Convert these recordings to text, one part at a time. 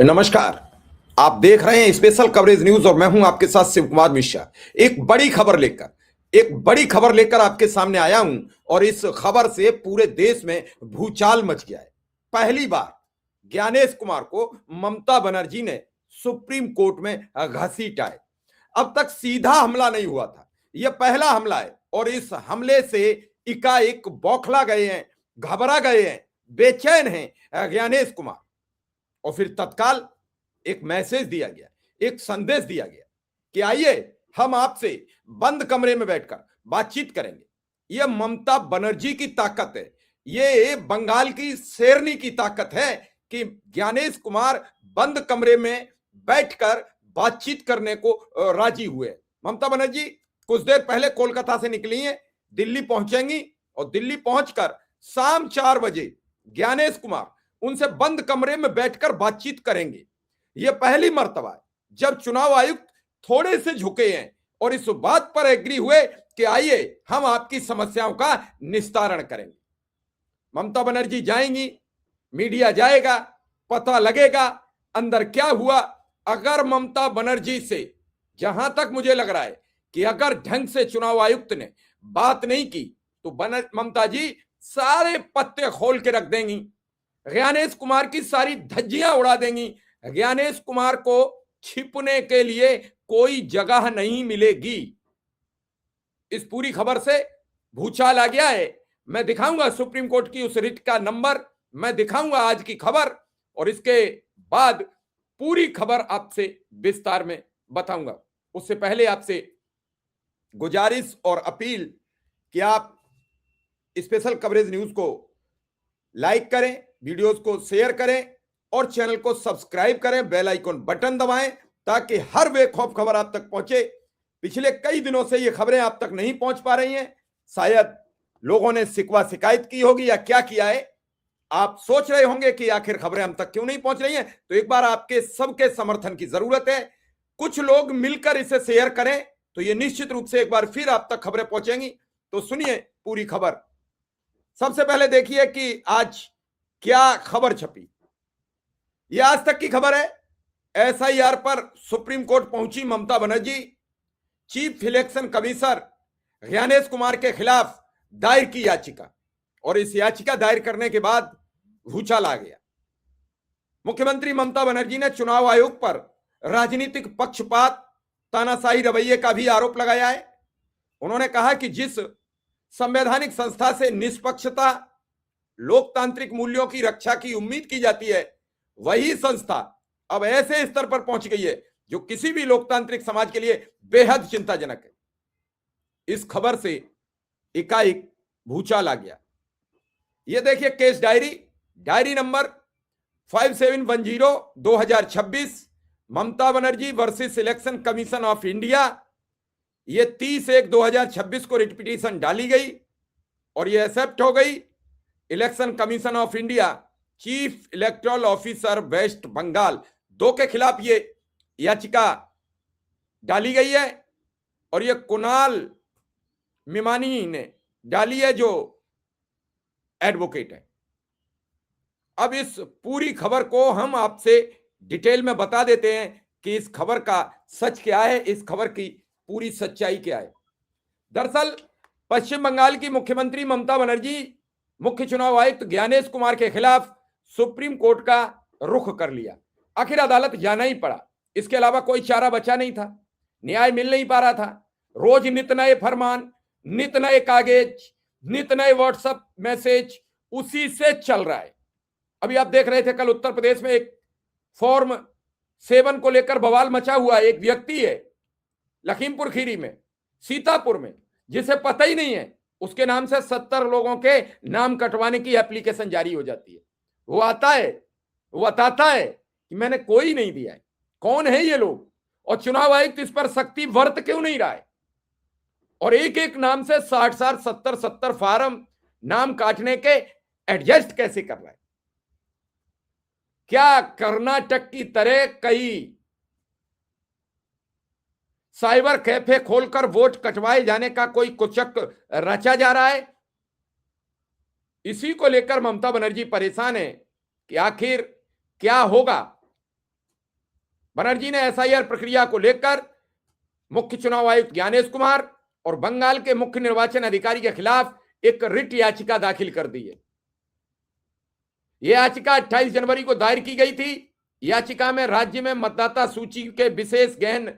नमस्कार। आप देख रहे हैं स्पेशल कवरेज न्यूज और मैं हूं आपके साथ शिव कुमार मिश्रा। एक बड़ी खबर लेकर आपके सामने आया हूं और इस खबर से पूरे देश में भूचाल मच गया है। पहली बार ज्ञानेश कुमार को ममता बनर्जी ने सुप्रीम कोर्ट में घसीटा है। अब तक सीधा हमला नहीं हुआ था, यह पहला हमला है और इस हमले से एकाएक बौखला गए हैं, घबरा गए हैं, बेचैन हैं ज्ञानेश कुमार। और फिर तत्काल एक मैसेज दिया गया, एक संदेश दिया गया कि आइए हम आपसे बंद कमरे में बैठकर बातचीत करेंगे। यह ममता बनर्जी की ताकत है, ये बंगाल की शेरनी की ताकत है कि ज्ञानेश कुमार बंद कमरे में बैठकर बातचीत करने को राजी हुए। ममता बनर्जी कुछ देर पहले कोलकाता से निकली हैं, दिल्ली पहुंचेंगी और दिल्ली पहुंचकर शाम 4 बजे ज्ञानेश कुमार उनसे बंद कमरे में बैठकर बातचीत करेंगे। यह पहली मर्तबा है जब चुनाव आयुक्त थोड़े से झुके हैं और इस बात पर एग्री हुए कि आइए हम आपकी समस्याओं का निस्तारण करेंगे। ममता बनर्जी जाएंगी, मीडिया जाएगा, पता लगेगा अंदर क्या हुआ। अगर ममता बनर्जी से, जहां तक मुझे लग रहा है कि अगर ढंग से चुनाव आयुक्त ने बात नहीं की तो ममता जी सारे पत्ते खोल के रख देंगी, ज्ञानेश कुमार की सारी धज्जियां उड़ा देंगी। ज्ञानेश कुमार को छिपने के लिए कोई जगह नहीं मिलेगी। इस पूरी खबर से भूचाल आ गया है। मैं दिखाऊंगा सुप्रीम कोर्ट की उस रिट का नंबर, मैं दिखाऊंगा आज की खबर और इसके बाद पूरी खबर आपसे विस्तार में बताऊंगा। उससे पहले आपसे गुजारिश और अपील कि आप स्पेशल कवरेज न्यूज को लाइक करें, वीडियोस को शेयर करें और चैनल को सब्सक्राइब करें, बेल आइकन बटन दबाएं ताकि हर बेखौफ खबर आप तक पहुंचे। पिछले कई दिनों से ये खबरें आप तक नहीं पहुंच पा रही हैं, शायद लोगों ने शिकवा शिकायत की होगी या क्या किया है। आप सोच रहे होंगे कि आखिर खबरें हम तक क्यों नहीं पहुंच रही हैं, तो एक बार आपके सबके समर्थन की जरूरत है। कुछ लोग मिलकर इसे शेयर करें तो ये निश्चित रूप से एक बार फिर आप तक खबरें पहुंचेंगी। तो सुनिए पूरी खबर। सबसे पहले देखिए कि आज क्या खबर छपी। यह आज तक की खबर है। एसआईआर पर सुप्रीम कोर्ट पहुंची Mamata Banerjee. Chief election commissioner Gyanesh Kumar के खिलाफ दायर की याचिका और इस याचिका दायर करने के बाद भूचाल आ गया। मुख्यमंत्री ममता बनर्जी ने चुनाव आयोग पर राजनीतिक पक्षपात, तानाशाही रवैये का भी आरोप लगाया है। उन्होंने कहा कि जिस संवैधानिक संस्था से निष्पक्षता, लोकतांत्रिक मूल्यों की रक्षा की उम्मीद की जाती है, वही संस्था अब ऐसे स्तर पर पहुंच गई है जो किसी भी लोकतांत्रिक समाज के लिए बेहद चिंताजनक है। इस खबर से एकाएक भूचाल आ गया। यह देखिए case diary number 5710/2026 Mamata Banerjee versus election commission of India. ये 30/1/2026 को रिट पिटीशन डाली गई और ये एक्सेप्ट हो गई। Election commission of India, chief electoral officer West Bengal 2 के खिलाफ ये याचिका डाली गई है और ये कुणाल मिमानी ने डाली है जो एडवोकेट है। अब इस पूरी खबर को हम आपसे डिटेल में बता देते हैं कि इस खबर का सच क्या है, इस खबर की पूरी सच्चाई क्या है। दरअसल पश्चिम बंगाल की मुख्यमंत्री ममता बनर्जी मुख्य चुनाव आयुक्त ज्ञानेश कुमार के खिलाफ सुप्रीम कोर्ट का रुख कर लिया। आखिर अदालत जाना ही पड़ा, इसके अलावा कोई चारा बचा नहीं था, न्याय मिल नहीं पा रहा था। रोज नित नए फरमान, नित नए कागज, नित नए व्हाट्सएप मैसेज, उसी से चल रहा है। अभी आप देख रहे थे कल उत्तर प्रदेश में एक फॉर्म 7 को लेकर बवाल मचा हुआ है। एक व्यक्ति है लखीमपुर खीरी में, सीतापुर में, जिसे पता ही नहीं है, उसके नाम से 70 लोगों के नाम कटवाने की एप्लीकेशन जारी हो जाती है। वो आता है, वो बताता है कि मैंने कोई नहीं दिया है। कौन है ये लोग और चुनाव आयुक्त इस पर सख्ती वर्त क्यों नहीं रहा है? और एक एक नाम से 60 70 फार्म नाम काटने के एडजस्ट कैसे कर रहा है? क्या कर्नाटक की तरह कई साइबर कैफे खोलकर वोट कटवाए जाने का कोई कुचक रचा जा रहा है? इसी को लेकर ममता बनर्जी परेशान है कि आखिर क्या होगा बनर्जी ने एसआईआर प्रक्रिया को लेकर मुख्य चुनाव आयुक्त ज्ञानेश कुमार और बंगाल के मुख्य निर्वाचन अधिकारी के खिलाफ एक रिट याचिका दाखिल कर दी है। यह याचिका 28 जनवरी को दायर की गई थी। याचिका में राज्य में मतदाता सूची के विशेष गहन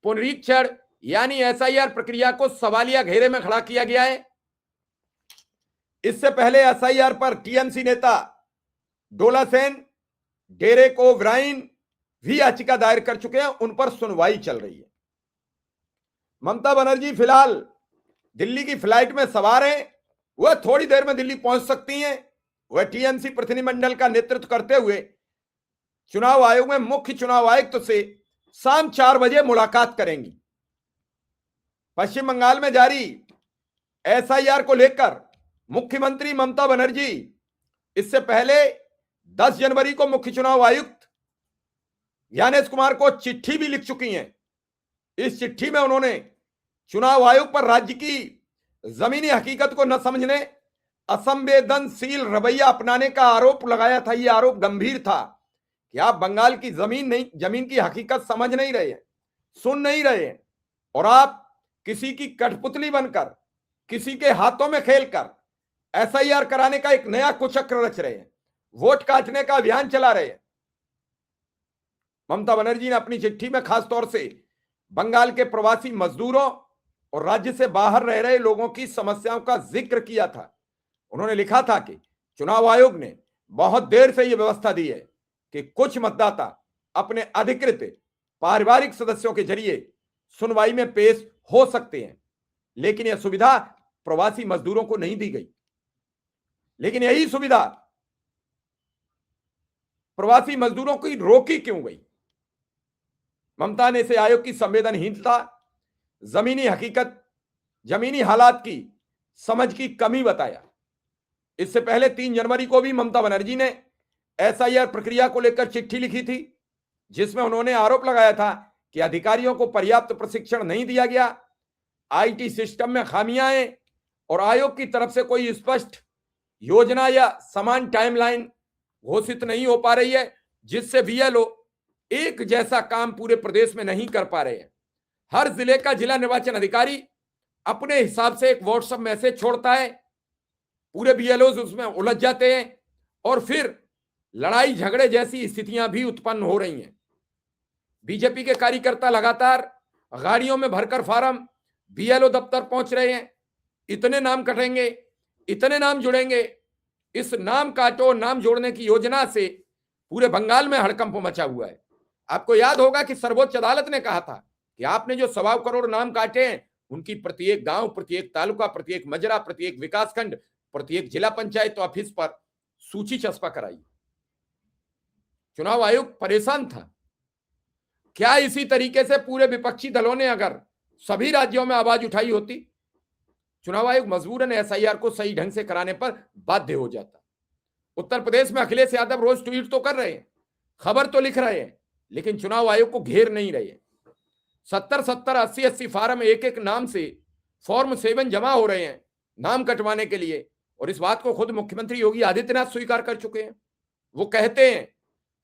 पुनरीक्षण यानी एसआईआर प्रक्रिया को सवालिया घेरे में खड़ा किया गया है। इससे पहले एसआईआर पर टीएमसी नेता डोला सेन, डेरेक ओब्राइन भी याचिका दायर कर चुके हैं, उन पर सुनवाई चल रही है। ममता बनर्जी फिलहाल दिल्ली की फ्लाइट में सवार हैं, वह थोड़ी देर में दिल्ली पहुंच सकती हैं। वह टीएमसी प्रतिनिधिमंडल का नेतृत्व करते हुए चुनाव आयोग में मुख्य चुनाव आयुक्त से शाम 4 बजे मुलाकात करेंगी। पश्चिम बंगाल में जारी एसआईआर को लेकर मुख्यमंत्री ममता बनर्जी इससे पहले 10 जनवरी को मुख्य चुनाव आयुक्त ज्ञानेश कुमार को चिट्ठी भी लिख चुकी हैं। इस चिट्ठी में उन्होंने चुनाव आयोग पर राज्य की जमीनी हकीकत को न समझने, असंवेदनशील रवैया अपनाने का आरोप लगाया था। यह आरोप गंभीर था कि आप बंगाल की जमीन की हकीकत समझ नहीं रहे हैं, सुन नहीं रहे हैं और आप किसी की कठपुतली बनकर, किसी के हाथों में खेलकर एसआईआर कराने का एक नया कुचक्र रच रहे हैं, वोट काटने का अभियान चला रहे हैं। ममता बनर्जी ने अपनी चिट्ठी में खासतौर से बंगाल के प्रवासी मजदूरों और राज्य से बाहर रह रहे लोगों की समस्याओं का जिक्र किया था। उन्होंने लिखा था कि चुनाव आयोग ने बहुत देर से यह व्यवस्था दी है कि कुछ मतदाता अपने अधिकृत पारिवारिक सदस्यों के जरिए सुनवाई में पेश हो सकते हैं, लेकिन यह सुविधा प्रवासी मजदूरों को नहीं दी गई। लेकिन यही सुविधा प्रवासी मजदूरों की रोकी क्यों गई? ममता ने इसे आयोग की संवेदनहीनता, जमीनी हकीकत, जमीनी हालात की समझ की कमी बताया। इससे पहले 3 जनवरी को भी ममता बनर्जी ने एसआईआर प्रक्रिया को लेकर चिट्ठी लिखी थी, जिसमें उन्होंने आरोप लगाया था कि अधिकारियों को पर्याप्त प्रशिक्षण नहीं दिया गया, आईटी सिस्टम में खामियां हैं और आयोग की तरफ से कोई स्पष्ट योजना या समान टाइमलाइन घोषित नहीं हो पा रही है, जिससे बीएलओ एक जैसा काम पूरे प्रदेश में नहीं कर पा रहे हैं। हर जिले का जिला निर्वाचन अधिकारी अपने हिसाब से एक व्हाट्सएप मैसेज छोड़ता है, पूरे बीएलओ उसमें उलझ जाते हैं और फिर लड़ाई झगड़े जैसी स्थितियां भी उत्पन्न हो रही हैं। बीजेपी के कार्यकर्ता लगातार गाड़ियों में भरकर फार्म बीएलओ दफ्तर पहुंच रहे हैं। इतने नाम कटेंगे, इतने नाम जुड़ेंगे। इस नाम काटो नाम जोड़ने की योजना से पूरे बंगाल में हड़कंप मचा हुआ है। आपको याद होगा कि सर्वोच्च अदालत ने कहा था कि आपने जो 1.25 करोड़ नाम काटे हैं, उनकी प्रत्येक गांव, प्रत्येक तालुका, प्रत्येक मजरा, प्रत्येक विकासखंड, प्रत्येक जिला पंचायत ऑफिस पर सूची चस्पा कराई। चुनाव आयोग परेशान था। क्या इसी तरीके से पूरे विपक्षी दलों ने अगर सभी राज्यों में आवाज उठाई होती, चुनाव आयोग मजबूरन एसआईआर को सही ढंग से कराने पर बाध्य हो जाता। उत्तर प्रदेश में अखिलेश यादव रोज ट्वीट तो कर रहे हैं, खबर तो लिख रहे हैं, लेकिन चुनाव आयोग को घेर नहीं रहे। 70-70, 80-80 फार्म एक नाम से फॉर्म 7 जमा हो रहे हैं नाम कटवाने के लिए, और इस बात को खुद मुख्यमंत्री योगी आदित्यनाथ स्वीकार कर चुके हैं। वो कहते हैं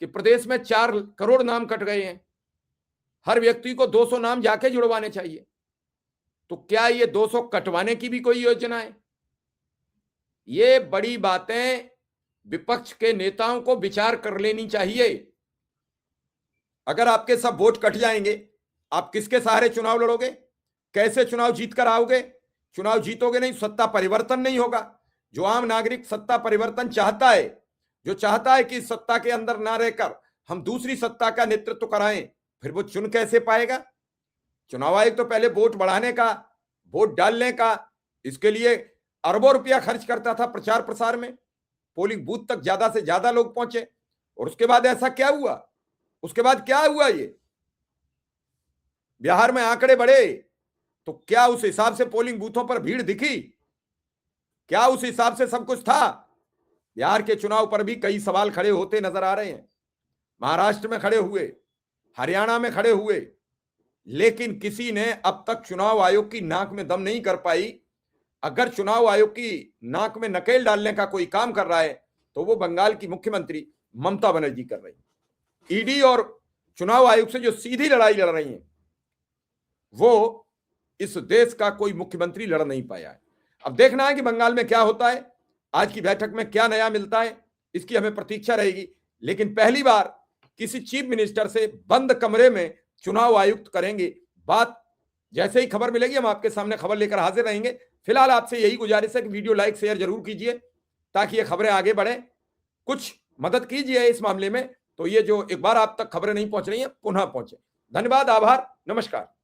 कि प्रदेश में 4 करोड़ नाम कट गए हैं, हर व्यक्ति को 200 नाम जाके जुड़वाने चाहिए। तो क्या ये 200 कटवाने की भी कोई योजना है? ये बड़ी बातें विपक्ष के नेताओं को विचार कर लेनी चाहिए। अगर आपके सब वोट कट जाएंगे, आप किसके सहारे चुनाव लड़ोगे? कैसे चुनाव जीत कर आओगे? चुनाव जीतोगे नहीं, सत्ता परिवर्तन नहीं होगा। जो आम नागरिक सत्ता परिवर्तन चाहता है, जो चाहता है कि सत्ता के अंदर ना रहकर हम दूसरी सत्ता का नेतृत्व कराएं, फिर वो चुन कैसे पाएगा? चुनाव आयोग तो पहले वोट बढ़ाने का, वोट डालने का, इसके लिए अरबों रुपया खर्च करता था प्रचार प्रसार में, पोलिंग बूथ तक ज्यादा से ज्यादा लोग पहुंचे। और उसके बाद ऐसा क्या हुआ? उसके बाद क्या हुआ? ये बिहार में आंकड़े बढ़े तो क्या उस हिसाब से पोलिंग बूथों पर भीड़ दिखी? क्या उस हिसाब से सब कुछ था? बिहार के चुनाव पर भी कई सवाल खड़े होते नजर आ रहे हैं। महाराष्ट्र में खड़े हुए, हरियाणा में खड़े हुए, लेकिन किसी ने अब तक चुनाव आयोग की नाक में दम नहीं कर पाई। अगर चुनाव आयोग की नाक में नकेल डालने का कोई काम कर रहा है तो वो बंगाल की मुख्यमंत्री ममता बनर्जी कर रही। ईडी और चुनाव आयोग से जो सीधी लड़ाई लड़ रही हैं, वो इस देश का कोई मुख्यमंत्री लड़ नहीं पाया है। अब देखना है कि बंगाल में क्या होता है, आज की बैठक में क्या नया मिलता है, इसकी हमें प्रतीक्षा रहेगी। लेकिन पहली बार किसी चीफ मिनिस्टर से बंद कमरे में चुनाव आयुक्त करेंगे बात। जैसे ही खबर मिलेगी हम आपके सामने खबर लेकर हाजिर रहेंगे। फिलहाल आपसे यही गुजारिश है कि वीडियो लाइक शेयर जरूर कीजिए ताकि ये खबरें आगे बढ़े। कुछ मदद कीजिए इस मामले में, तो ये जो एक बार आप तक खबरें नहीं पहुंच रही हैं पुनः पहुंचे। धन्यवाद, आभार, नमस्कार।